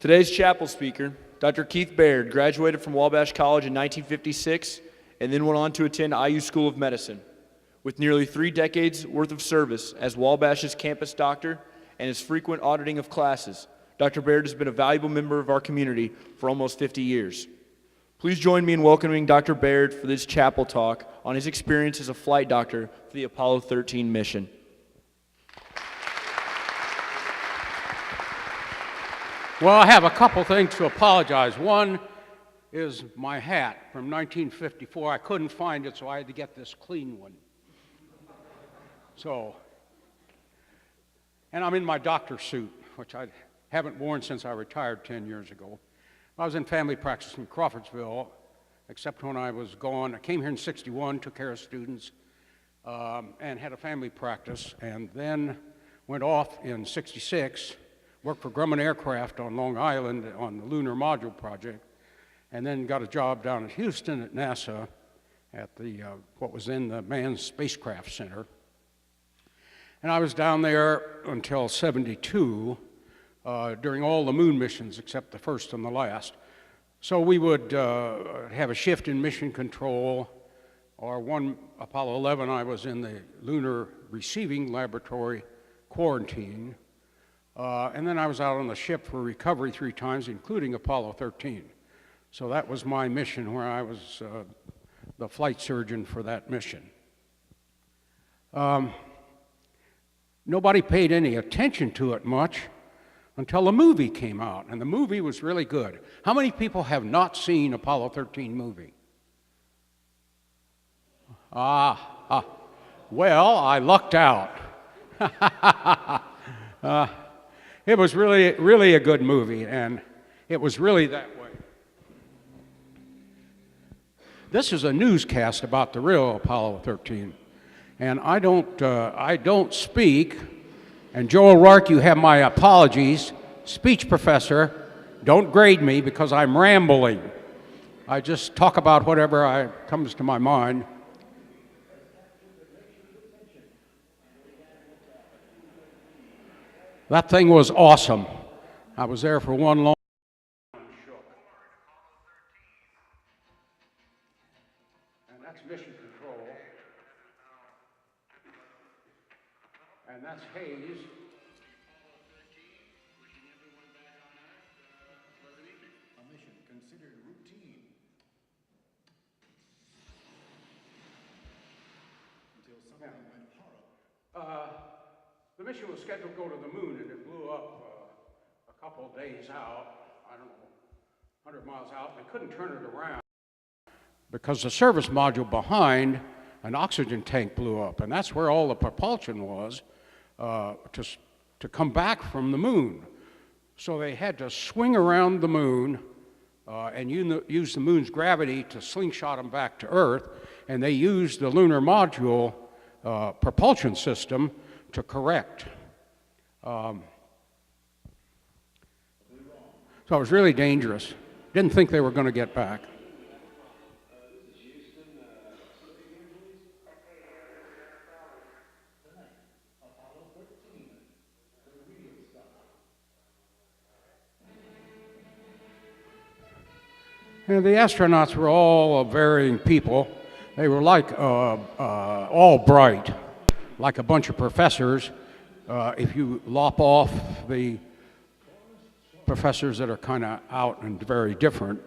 Today's chapel speaker, Dr. Keith Baird, graduated from Wabash College in 1956 and then went on to attend IU School of Medicine. With nearly 3 decades worth of service as Wabash's campus doctor and his frequent auditing of classes, Dr. Baird has been a valuable member of our community for almost 50 years. Please join me in welcoming Dr. Baird for this chapel talk on his experience as a flight doctor for the Apollo 13 mission. Well, I have a couple things to apologize. One is my hat from 1954. I couldn't find it, so I had to get this clean one. And I'm in my doctor's suit, which I haven't worn since I retired 10 years ago. I was in family practice in Crawfordsville, except when I was gone. I came here in '61, took care of students, and had a family practice, and then went off in '66, worked for Grumman Aircraft on Long Island on the Lunar Module Project, and then got a job down at Houston at NASA at the what was then the Manned Spacecraft Center. And I was down there until '72, during all the moon missions except the first and the last. So we would have a shift in mission control, or one Apollo 11 I was in the Lunar Receiving Laboratory quarantine, and then I was out on the ship for recovery 3 times, including Apollo 13. So that was my mission, where I was the flight surgeon for that mission. Nobody paid any attention to it much until a movie came out, and the movie was really good. How many people have not seen Apollo 13 movie? Well, I lucked out. It was really a good movie, and it was really that way. This is a newscast about the real Apollo 13, and I don't speak. And Joe O'Rourke, you have my apologies. Speech professor, don't grade me because I'm rambling. I just talk about whatever comes to my mind. That thing was awesome. I was there for one long. And that's mission control. And that's Hayes. A mission considered routine until something went horrible. The mission was scheduled to go to the moon, and it blew up a couple of days out, I don't know, 100 miles out. They couldn't turn it around because the service module behind an oxygen tank blew up, and that's where all the propulsion was to come back from the moon. So they had to swing around the moon and use the moon's gravity to slingshot them back to Earth, and they used the lunar module propulsion system to correct. So it was really dangerous. Didn't think they were going to get back. And the astronauts were all varying people. They were like all bright, like a bunch of professors. If you lop off the professors that are kind of out and very different.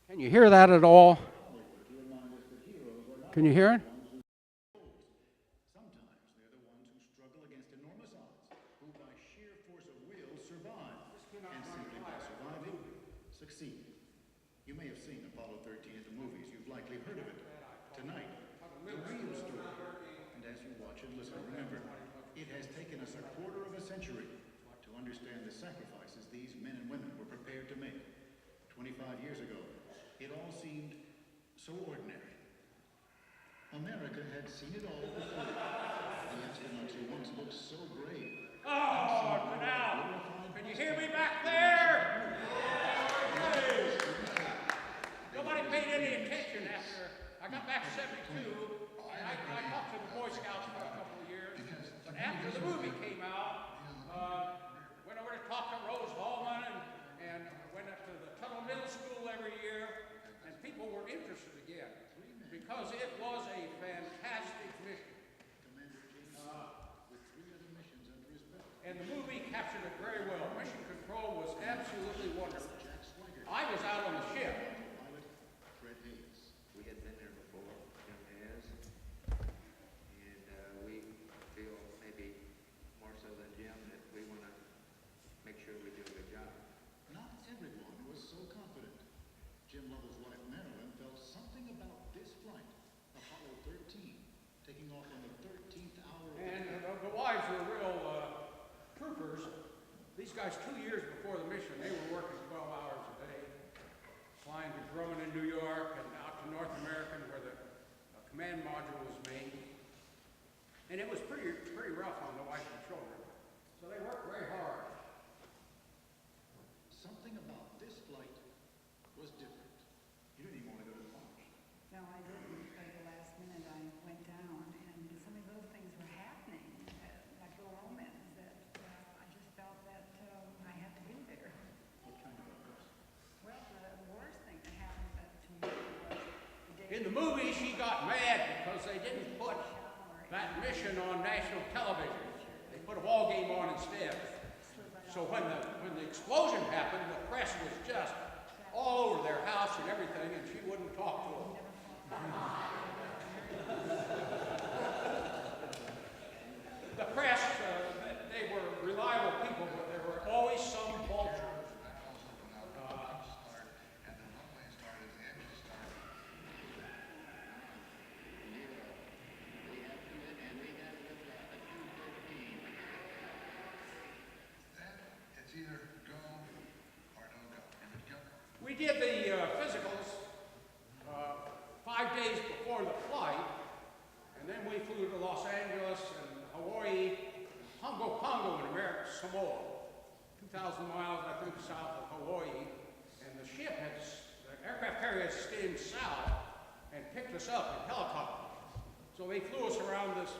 Can you hear that at all? Can you hear it? Succeed. You may have seen Apollo 13 at the movies. You've likely heard of it. Tonight, the real story. And as you watch it, listen, remember, it has taken us a quarter of a century to understand the sacrifices these men and women were prepared to make. 25 years ago, it all seemed so ordinary. America had seen it all before. The astronauts who once looked so brave. Oh, now, can you hear me back there? Nobody paid any attention after I got back 7 after the movie came out, went over to talk to Rose Hallman and went up to the Tuttle Middle School every year, and people were interested again because it was a fantastic mission. And the movie captured it very well. Mission control was absolutely wonderful. I was out on the ship. We had been there before, Jim has, and we feel maybe more so than Jim that we want to make sure we do a good job. Not everyone was so confident. Jim Lovell's wife, Marilyn, felt something about this flight, Apollo 13, taking off on the 13th hour of And the wives were real troopers. These guys, 2 years before the mission, they were working 12 hours a day, flying to Drummond in New York and out to North America where the command module was made. And it was pretty rough on the wife and children. So they worked very hard. Something about this flight was different. You didn't even want to go to lunch. No, I didn't. At the last minute, I went down, and some of those things were happening, like little omens, that I just felt that I had to be there. What kind of omens? Well, the worst thing that happened to me was the day In the movie, she got mad because they didn't put that mission on national television. They put a ball game on instead. So when the explosion happened, the press was just all over their house and everything, and she wouldn't talk to them. The press, they were reliable people, but there were always some vultures. It's either go or don't go. If it go, We did the physicals 5 days before the flight, and then we flew to Los Angeles and Hawaii, Pongo in America, Samoa, 2,000 miles, I think, south of Hawaii. And the aircraft carrier had steamed south and picked us up in helicopter. So they flew us around this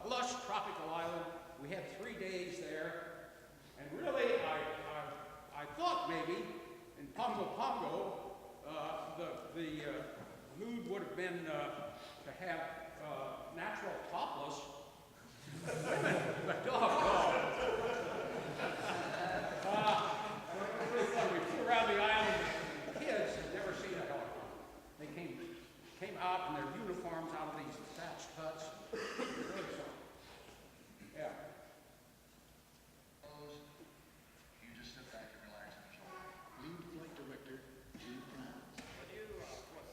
lush tropical island. We had 3 days there. And really, I thought maybe in Pongo, the mood would have been to have natural topless women, but doggone. It was really fun. We flew around the island, and the kids had never seen a helicopter. They came out in their uniforms out of these thatched huts. Really fun. Yeah. suppose you just sit back and relax and enjoy. Lead flight director, Gene Franz. When you put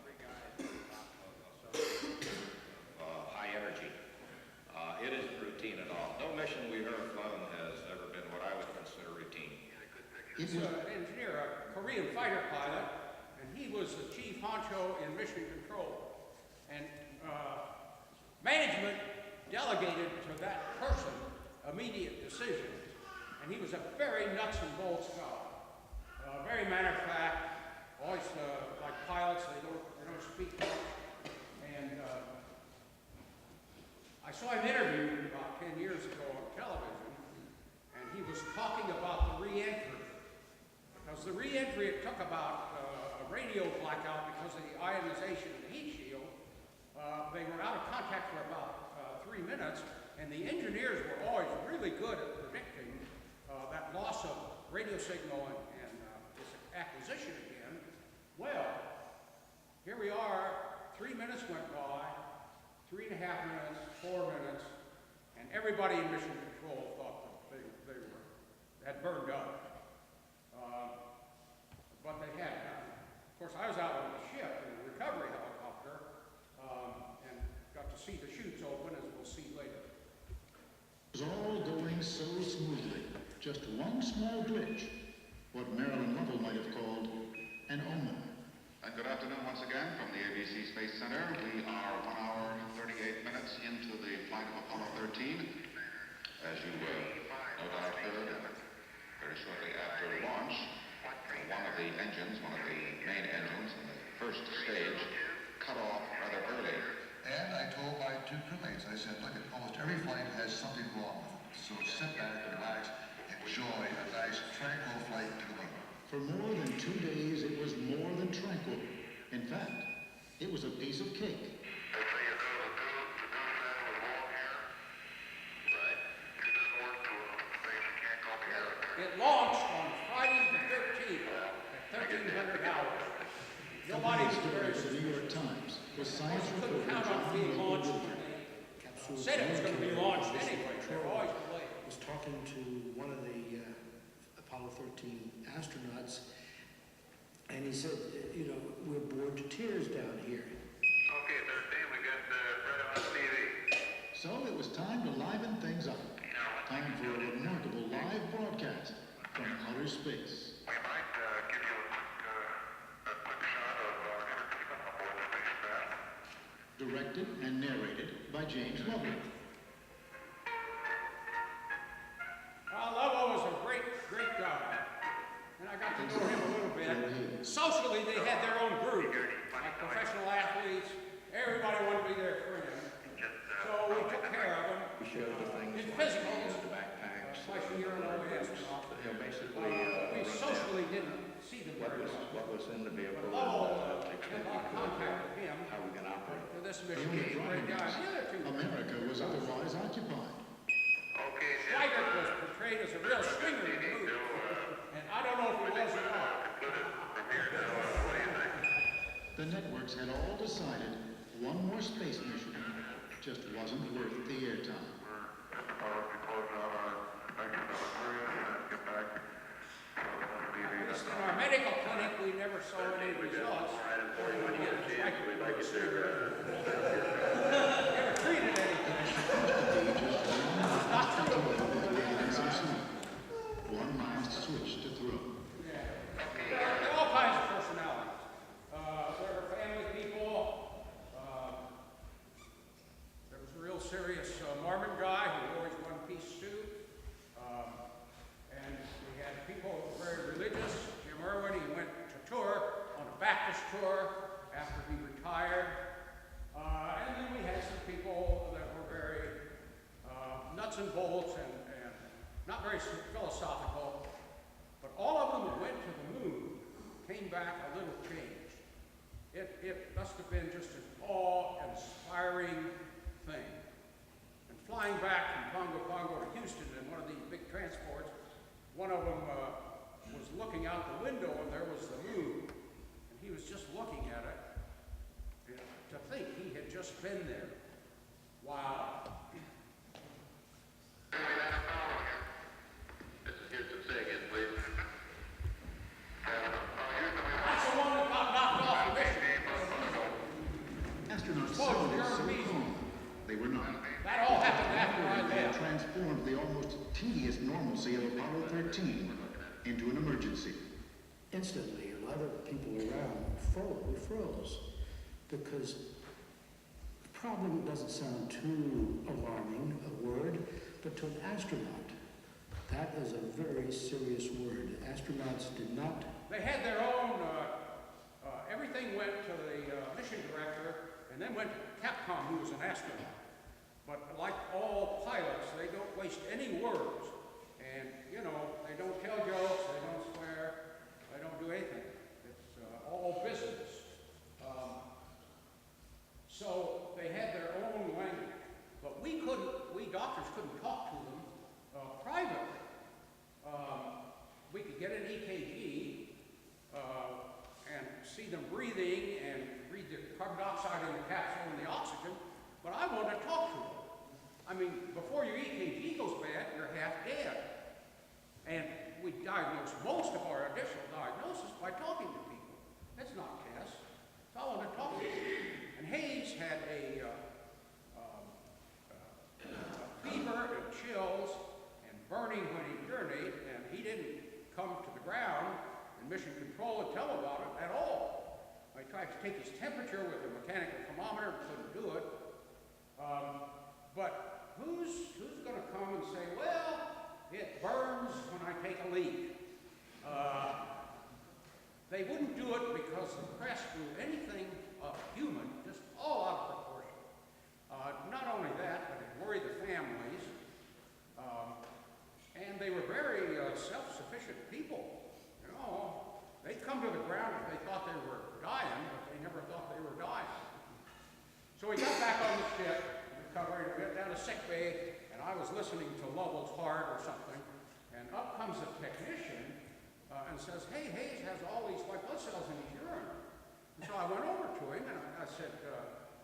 three guys on top of high energy, it isn't routine at all. No mission we've ever flown has ever been what I would consider routine. It He's was an engineer, a Korean fighter pilot, and he was the chief honcho in mission control. And management delegated to that person immediate decisions. And he was a very nuts and bolts guy. Very matter of fact, always like pilots, they don't speak much. And I saw him interviewed about 10 years ago on television, and he was talking about the re-entry. Because the re-entry, it took about a radio blackout because of the ionization of the heat shield. They were out of contact for about 3 minutes, and the engineers were always really good at predicting that loss of radio signal and this acquisition again. Well, here we are, 3 minutes went by, 3.5 minutes, 4 minutes, and everybody in mission control thought that they had burned up. But they had. Of course, I was out on the ship in a recovery helicopter and got to see the chutes open, as we'll see later. It was all going so smoothly. Just one small glitch, what Marilyn Lovell might have called an omen. And good afternoon once again from the ABC Space Center. We are 1 hour, 38 minutes into the flight of Apollo 13. As you no doubt heard, very shortly after launch, one of the main engines in the first stage, cut off rather early. And I told my attitude prevails. I said, look, almost every flight has something wrong with it. So sit back, relax, enjoy a nice, tranquil flight to the moon. For more than 2 days, it was more than tranquil. In fact, it was a piece of cake. It launched on Friday the 13th at 1300 hours. Nobody was very The New York Times, the science couldn't reporter count on John being Logan launched when they said it was going to be launched anyway. They were always delayed. was talking to one of the Apollo 13 astronauts, and he said, you know, we're bored to tears down here. Okay, 13, we got Fred on TV. So it was time to liven things up. Time for a remarkable live broadcast from outer space. We might give you a quick shot of our entertainment aboard the spacecraft. Directed and narrated by James Lovell. Lovell was a great guy, and I got to know him a little bit. Socially, they had their own group, like professional athletes. Everybody wanted to be their friend. So we took care of them. We showed the things In like physicals, the backpacks. twice a year on our astronaut. Basically, We wrote socially down didn't see them very much. what was in the vehicle But Lovell and had extent a lot of we could, contact with him how we can operate. for this The mission. only He's a great guy. The other two, America was otherwise occupied. Okay, Schweigert was portrayed as a real swinger in the movie, and I don't know if he was or not. The networks had all decided one more space mission just wasn't worth the airtime. At least in our medical clinic, we never saw any results. Schweigert was a swinger. Never treated anything. One last switch to throw. There are all kinds of personalities. There were family people. There was a real serious Mormon guy who wore his one-piece suit. And we had people who were very religious. Jim Irwin, he went to tour on a Baptist tour after he retired. And then we had some people that were very nuts and bolts and not very philosophical. But all of them that went to the moon came back a little changed. It must have been just an awe-inspiring thing. And flying back from Pongo to Houston in one of these big transports, one of them was looking out the window and there was the moon. And he was just looking at it. And to think he had just been there. Wow. This is Houston. Say again, please. That's the one that got knocked off the mission. Astronauts Folks, sounded you're so amazing. calm. They were not. That all happened after I They had left. transformed the almost tedious normalcy of Apollo 13 into an emergency. Instantly, a lot of people around froze because the problem doesn't sound too alarming, a word, but to an astronaut, that is a very serious word. Astronauts did not. They had their own, everything went to the mission director and then went to Capcom, who was an astronaut. But like all pilots, they don't waste any words. And, you know, they don't tell jokes, they don't swear, they don't do anything. It's all business. So they had their own language. But we doctors couldn't talk to them privately. We could get an EKG and see them breathing and read the carbon dioxide in the capsule and the oxygen, but I wanted to talk to them. I mean, before your EKG goes bad, you're half dead. And we diagnose most of our initial diagnosis by talking to people. That's not tests. So I wanted to talk to them. And Hayes had a fever and chills and burning when he urinated, and he didn't come to the ground in mission control and tell about it at all. I tried to take his temperature with a mechanical thermometer, couldn't do it. But who's going to come and say, well, it burns when I take a leak? They wouldn't do it because the press blew anything human just all out of proportion. Not they'd come to the ground if they thought they were dying, but they never thought they were dying. So we got back on the ship, recovered, we went down to sick bay, and I was listening to Lovell's Heart or something, and up comes a technician and says, "Hey, Hayes has all these white blood cells in his urine." And so I went over to him and I said,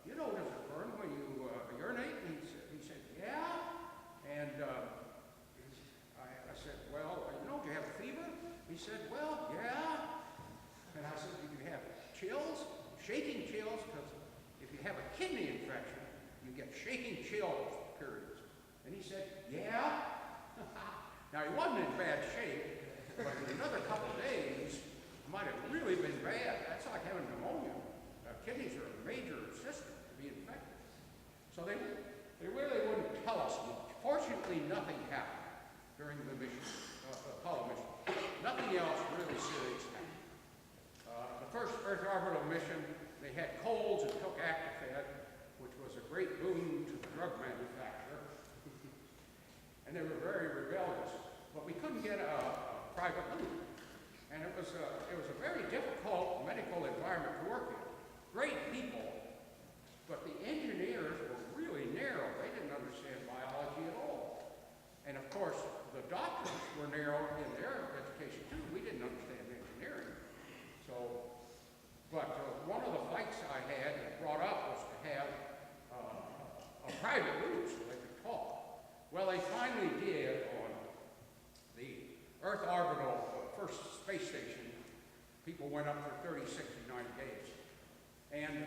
"You know, does it burn when you urinate?" And he said, "Yeah." And I said, "Well, you know, do you have a fever?" He said, "Well, yeah." And I said, "Do you have chills?" Shaking chills, because if you have a kidney infection, you get shaking chills periods. And he said, "Yeah." Now, he wasn't in bad shape, but in another couple of days, it might have really been bad. That's like having pneumonia. Kidneys are a major system to be infected. So they really wouldn't tell us much. Fortunately, nothing happened during the mission, Apollo mission. Nothing else really serious happened. The first Earth orbital mission, they had colds and took Actifed, which was a great boon to the drug manufacturer. And they were very rebellious. But we couldn't get a private loop. And it was a very difficult medical environment to work in. Great people, but the engineers were really narrow. They didn't understand biology at all. And of course, the doctors were narrow in their education too. We didn't understand engineering. So, but one of the fights I had and brought up was to have a private loop so they could talk. Well, they finally did on the Earth orbital first space station. People went up for 30, 60, 90 days. And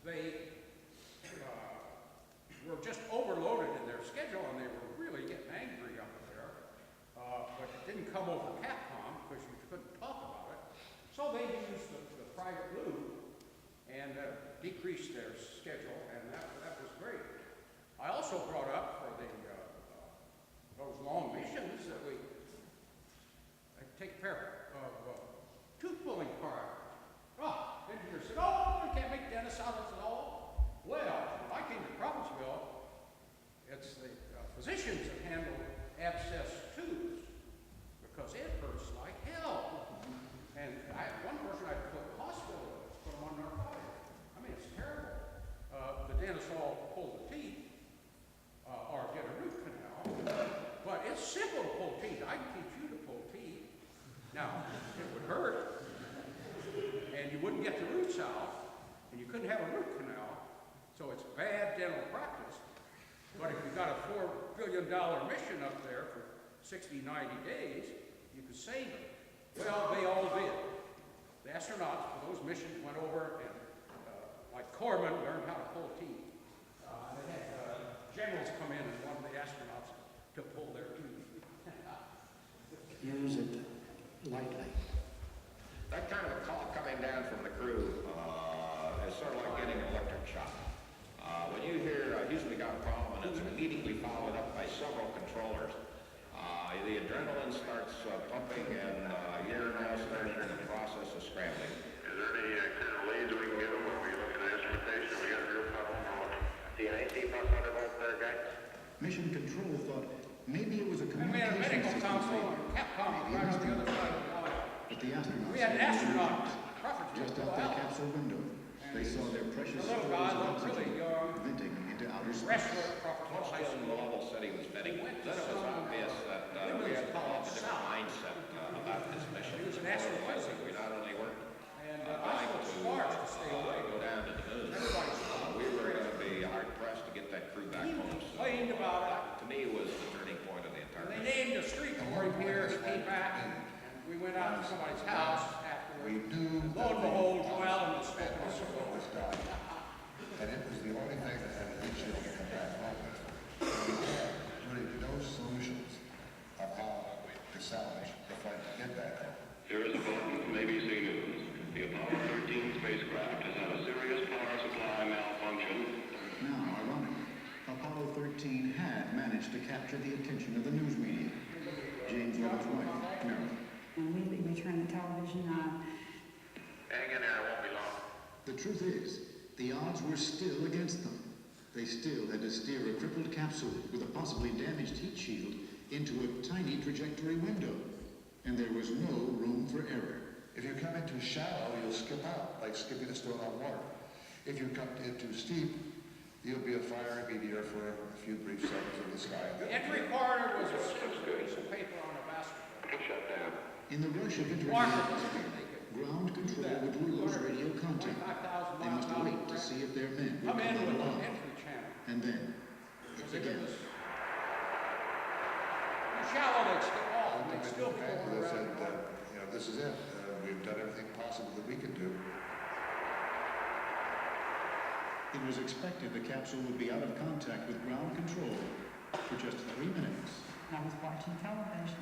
they were just overloaded in their schedule, and they were really getting angry up there. But it didn't come over Capcom because you couldn't talk about it. So they used the private loop and decreased their schedule, and that was great. I also brought up for those long missions that we take care of tooth pulling part. Oh, engineer said, "Oh, you can't make dentist out of it at all." Well, when I came to Provinceville, it's the physicians that handle abscess tubes because it hurts like hell. And I had one person I had to put in the hospital, put them on narcotics. I mean, it's terrible. The dentists all pull the teeth or get a root canal, but it's simple to pull teeth. I can teach you to pull teeth. Now, it would hurt, and you wouldn't get the roots out, and you couldn't have a root canal, so it's bad dental practice. But if you got a $4 billion mission up there for 60, 90 days, you could save it. Well, they all did. The astronauts for those missions went over and, like Corman, learned how to pull teeth. They had generals come in and wanted the astronauts to pull their teeth. Use it lightly. That kind of a call coming down from the crew is sort of like getting an electric shock. When you hear Houston, we got a problem, and it's immediately followed up by several controllers, the adrenaline starts pumping, and you're now starting the process of scrambling. Is there any kind of leads we can give them when we look at the instrumentation? We got a real problem or what? TNAC plus under both there, guys? Mission Control thought maybe it was a And we had a communication medical system council failure. and Capcom right on the other side of the aisle. But the astronauts We had an had astronaut, just out their capsule window. They saw their precious the little guy stores of looked really oxygen young, venting into outer space. wrestler at Crawford High Once Jim School. Lovell said he was vetting, then it was obvious that we had to develop a different mindset about this mission. He was an Realizing astrophysicist. we not only weren't And I going was to smart to stay away. go down to the moon, we were going to be hard pressed to get that crew back He home. So, complained about it. to me, was the turning point of the entire And they mission. named a street for him here, he came back, and we went out to somebody's house afterwards. We knew Lo and behold, Joel was smoking a cigar. was dying. And it was the only thing that had a issue to come back home with. We had really no solutions of how to salvage the flight to get back home. Here is a bulletin from ABC News. The Apollo 13 spacecraft has had a serious power supply malfunction. Now, ironically, Apollo 13 had managed to capture the attention of the news media. James Lovell's wife, Marilyn. And we turned the television on. Hang in there, it won't be long. The truth is, the odds were still against them. They still had to steer a crippled capsule with a possibly damaged heat shield into a tiny trajectory window. And there was no room for error. If you come into shallow, you'll skip out, like skipping a stone on water. If you come into steep, you'll be a fiery meteor for a few brief seconds in the sky. The entry corridor was a piece of paper on a basketball. Shut down. In the rush of entering the atmosphere, ground control would lose radio contact. They must wait to see if their men will Come come in on with an alive. entry channel. And then, it Because if it began. was shallow, they'd skip off, and they'd still be Back going to this around. and, this is it. We've done everything possible that we can do. It was expected the capsule would be out of contact with ground control for just 3 minutes. I was watching television,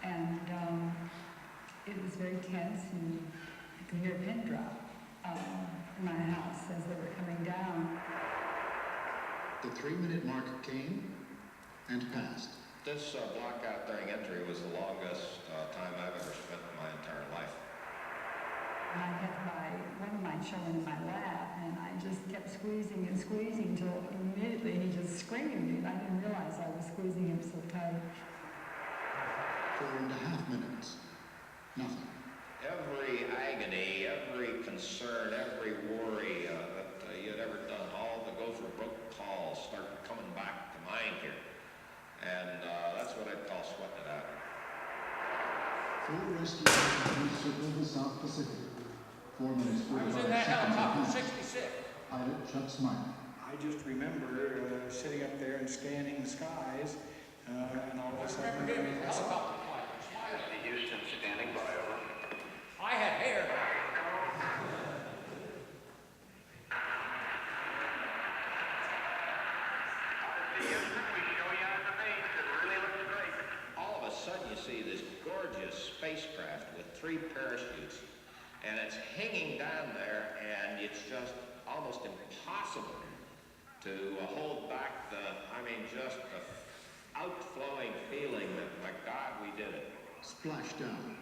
and it was very tense, and you could hear a pin drop in my house as they were coming down. The 3-minute mark came and passed. This blackout during entry was the longest time I've ever spent in my entire life. And I had one of my children in my lap, and I just kept squeezing and squeezing until immediately he just screamed, and I didn't realize I was squeezing him so tight. 4.5 minutes. Nothing. Every agony, every concern, every worry that you'd ever done, all the go for broke calls start coming back to mind here. And that's what I'd call sweating it out. 4 rescue missions circled the South Pacific. 4 minutes, I was 45 in that seconds helicopter at in most. 66. Pilot Chuck Smiley. I just remember sitting up there and scanning the skies, and all of a sudden, Remember him, he's a helicopter pilot. The Houston standing by, over. I had hair. All of a sudden you see this gorgeous spacecraft with 3 parachutes, and it's hanging down there, and it's just almost impossible to hold back just the outflowing feeling that, my God, we did it. Splashdown.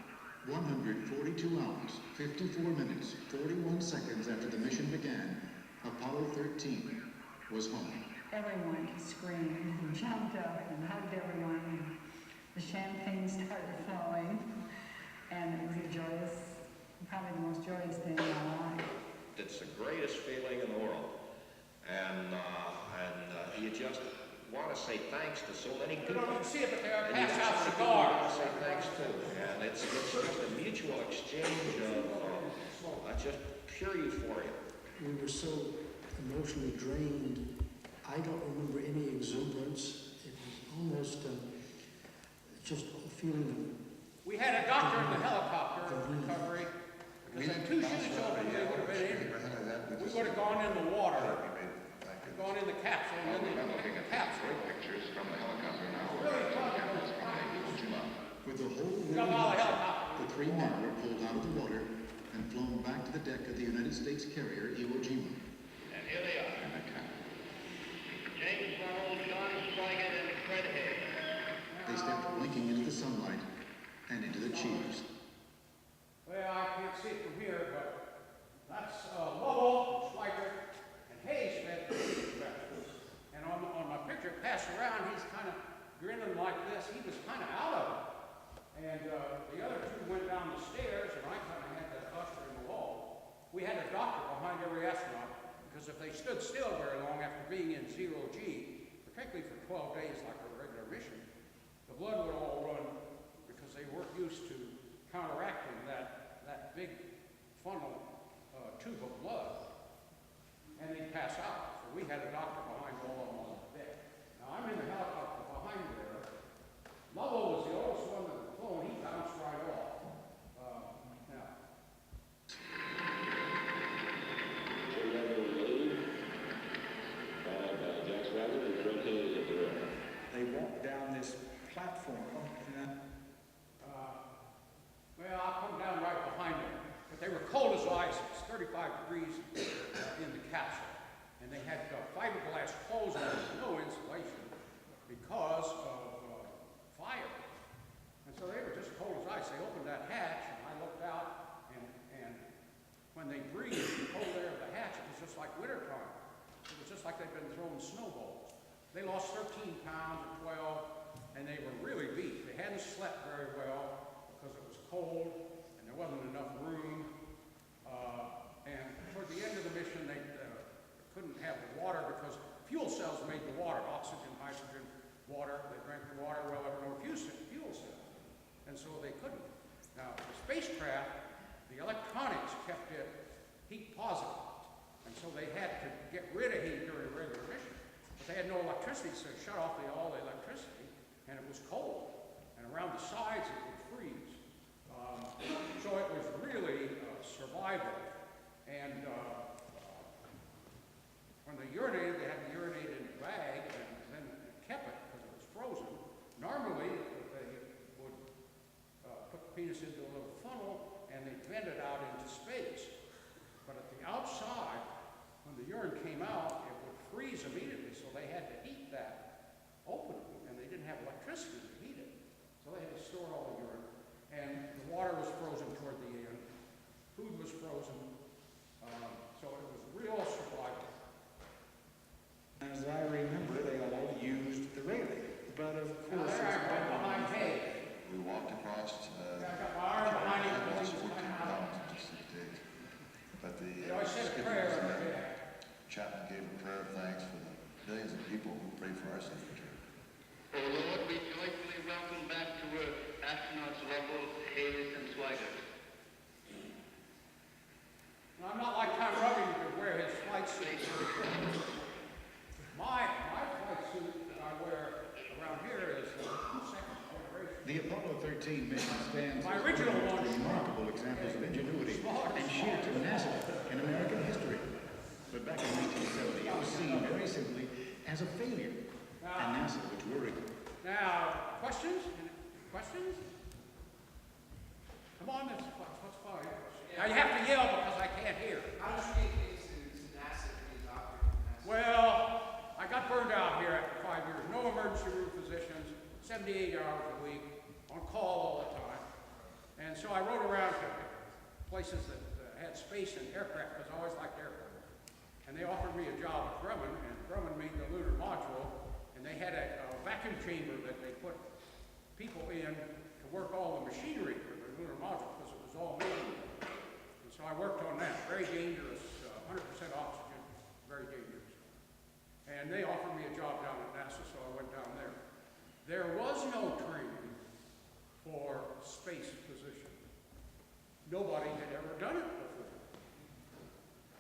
142 hours, 54 minutes, 41 seconds after the mission began, Apollo 13 was home. Everyone screamed and jumped up and hugged everyone. And the champagne started flowing, and it was a joyous, probably the most joyous day of my life. It's the greatest feeling in the world. And you just want to say thanks to so many You people. don't see it, but they are And you pass got out some people you want to cigars. say thanks to. And it's just a mutual exchange of just pure euphoria. We were so emotionally drained. I don't remember any exuberance. It was almost just a feeling We had a doctor in the helicopter in recovery, because if 2 chutes open, they would have been injured. We would have gone in the water, gone in the capsule, and then they would have the capsule. Pictures from the helicopter now. Really fun. With the whole Got world out of the in helicopter. the 3 men were pulled out of the water and flown back to the deck of the United States carrier Iwo Jima. And here they are. James Ronald, John Swigert, and Fred Hay. They stepped blinking into the sunlight and into the cheers. Well, I can't see it from here, but that's Lovell, Schweikert, and Hayes met. And on my picture passed around, he's kind of grinning like this. He was kind of out of it. And the other 2 went down the stairs, and I kind of had that usher in the wall. We had a doctor behind every astronaut, because if they stood still very long after being in 0G, particularly for 12 days like a regular mission, the blood would all run, because they weren't used to counteracting that big funnel tube of blood, and they'd pass out. So we had a doctor behind all of them on the deck. Now I'm in the helicopter behind there. Lovell was the oldest one that was flown. He bounced right off. Now, they walked down this platform, and well, I'll come down right behind them. But they were cold as ice. It was 35 degrees in the capsule. And they had fiberglass clothes on with no insulation because of fire. And so they were just cold as ice. They opened that hatch, and I looked out, and when they breathed the cold air of the hatch, it was just like wintertime. It was just like they'd been throwing snowballs. They lost 13 pounds or 12, and they were really beat. They hadn't slept very well because it was cold, and there there wasn't enough room. And toward the end of the mission, they couldn't have the water because fuel cells made the water, oxygen, hydrogen, water. They drank the water, well, there were no fuel cells. And so they couldn't. Now, the spacecraft, the electronics kept it heat positive. And so they had to get rid of heat during a regular mission. But they had no electricity, so they shut off all the electricity, and it was cold. And around the sides, it would freeze. So it was really survival. And when they urinated, they had to urinate in a bag and then kept it because it was frozen. Normally, they would put the penis into a little funnel and they'd vent it out into space. But at the outside, when the urine came out, it would freeze immediately, so they had to heat that opening, and they didn't have electricity to heat it. So they had to store all the urine, and the water was frozen toward the end. Food was frozen, so it was real survival. As I remember, they all used the railing, but of Now course, there I am behind Hay. We walked across, I got my arm behind him because he was 14 kind of out. pounds in just 6 days. But the They always said a skipper prayer was every there. day. Chapman gave a prayer of thanks for the millions of people who prayed for our signature. Oh Lord, we joyfully welcome back to Earth astronauts Lovell, Hayes, and Swigert. Now, I'm not like Tom Ruby who could wear his flight suit. My flight suit that I wear around here is second generation. The Apollo 13 mission stands My as original one of launch. remarkable examples of ingenuity and sheer tenacity in American history. But back in 1970, it was seen very simply as a failure, and NASA was worried. Now, questions? Questions? Come on, what's fine. Now you have to yell because I can't hear. How does she get into NASA to be a doctor? Well, I got burned out here after 5 years. No emergency room physicians, 78 hours a week, on call all the time. And so I rode around to places that had space and aircraft because I always liked aircraft. And they offered me a job at Grumman, and Grumman made the lunar module, and they had a vacuum chamber that they put people in to work all the machinery for the lunar module because it was all made. And so I worked on that. Very dangerous, 100% oxygen, very dangerous. And they offered me a job down at NASA, so I went down there. There was no training for space physician. Nobody had ever done it before.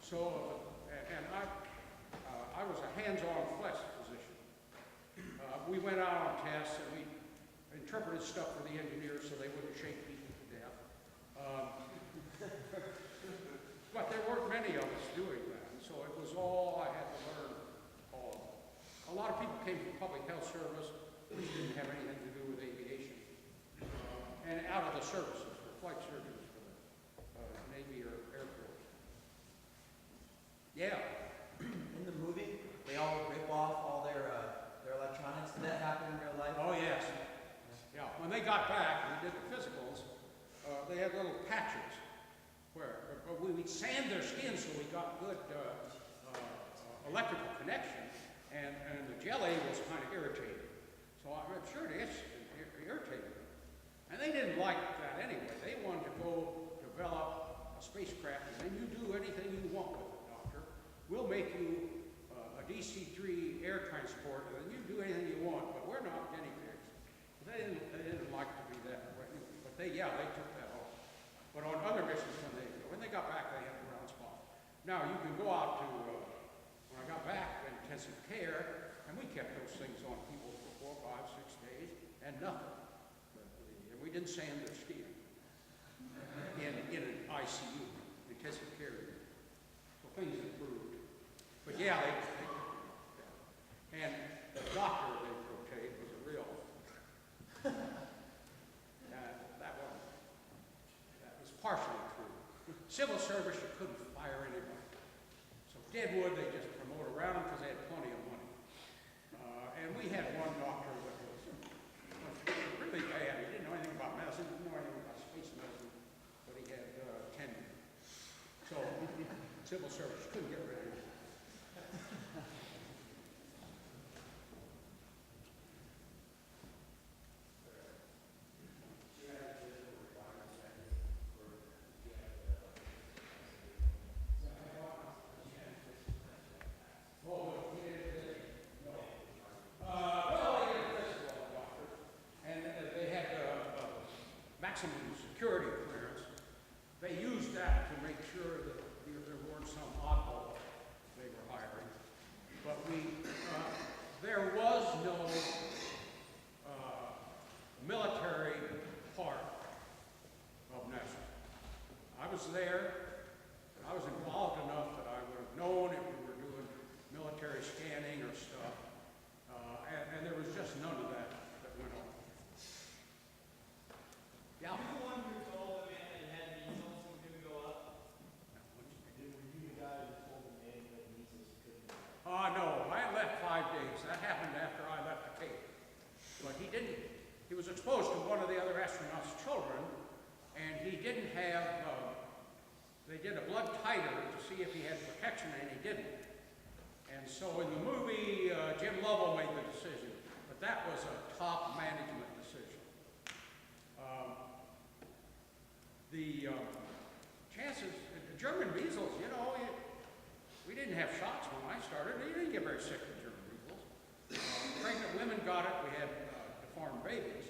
So, and I was a hands-on flesh physician. We went out on tests and we interpreted stuff for the engineers so they wouldn't shake people to death. But there weren't many of us doing that, so it was all I had to learn. A lot of people came from public health service, which didn't have anything to do with aviation, and out of the services, for flight surgeons for the Navy or Air Force. Yeah. In the movie, they all rip off all their electronics. Did that happen in real life? Oh, yes. Yeah, when they got back, we did the physicals, they had little patches where we'd sand their skin so we got good electrical connection, and the jelly was kind of irritating. So I'm sure it irritated them. And they didn't like that anyway. They wanted to go develop a spacecraft, and then you do anything you want with it, doctor. We'll make you a DC-3 air transport, and then you do anything you want, but we're not guinea pigs. They didn't like to be that way, but they took that off. But on other missions, when they got back, they had a ground spot. Now, you can go out to, when I got back, intensive care, and we kept those things on people for 4, 5, 6 days, and nothing. And we didn't sand their skin in an ICU, intensive care unit. So things improved. But yeah, and the doctor they rotated was a real, that was partially true. Civil service, you couldn't fire anybody. So Deadwood, they just promote around them because they had plenty of money. And we had one doctor that was really bad. He didn't know anything about medicine, didn't know anything about space medicine, but he had tenure. So civil service couldn't get rid of him. maximum security clearance. They used that to make sure that there weren't some oddball they were hiring. But there was no military part of NASA. I was there, and I was involved enough that I would have known if we were doing military scanning or stuff, and there was just none of that went on. Yeah. Were you the one who told the man that he had measles and couldn't go up? Were you the guy who told the man that measles couldn't go up? No, I left 5 days. That happened after I left the Cape. But he didn't. He was exposed to one of the other astronauts' children, and he didn't have, they did a blood titer to see if he had protection, and he didn't. And so in the movie, Jim Lovell made the decision, but that was a top management decision. The chances, the German measles, you know, we didn't have shots when I started. You didn't get very sick with German measles. Pregnant women got it. We had deformed babies.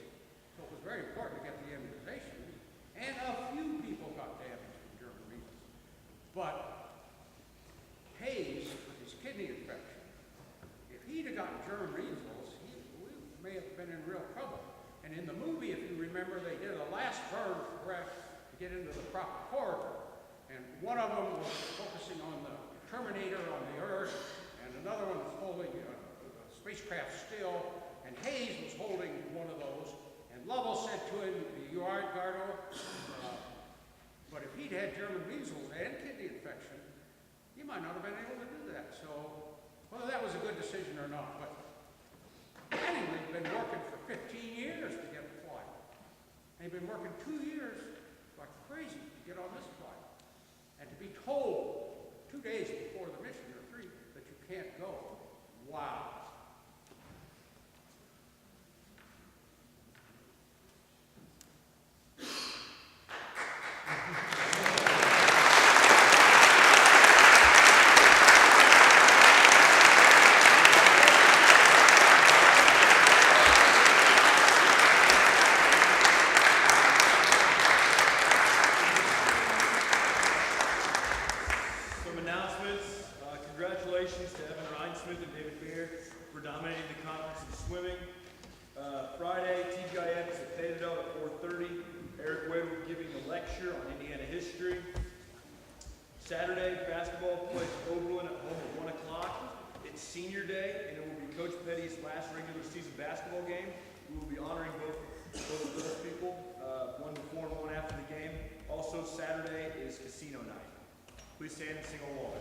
So it was very important to get the immunization. And a few people got damaged from German measles. But Hayes, with his kidney infection, if he'd have gotten German measles, we may have been in real trouble. And in the movie, if you remember, they did a last burn for breath to get into the proper corridor. And one of them was focusing on the Terminator on the Earth, and another one was holding the spacecraft still, and Hayes was holding one of those. And Lovell said to him, "You all right, Gardo?" But if he'd had German measles and kidney infection, he might not have been able to do that. So whether that was a good decision or not, but Mattingly's been working for 15 years to get a flight. And he'd been working 2 years like crazy to get on this flight. And to be told 2 days before the mission or 3 that you can't go. Wow. Some announcements. Congratulations to Evan Rhinesmith and David Baird for dominating the conference in swimming. Friday, TGIF is at Fayetteville at 4:30. Eric Wade will be giving a lecture on Indiana history. Saturday, basketball plays Oberlin at home at 1 o'clock. It's senior day, and it will be Coach Petty's last regular season basketball game. We will be honoring both of those people, one before and one after the game. Also, Saturday is casino night. Please stand and sing a wall.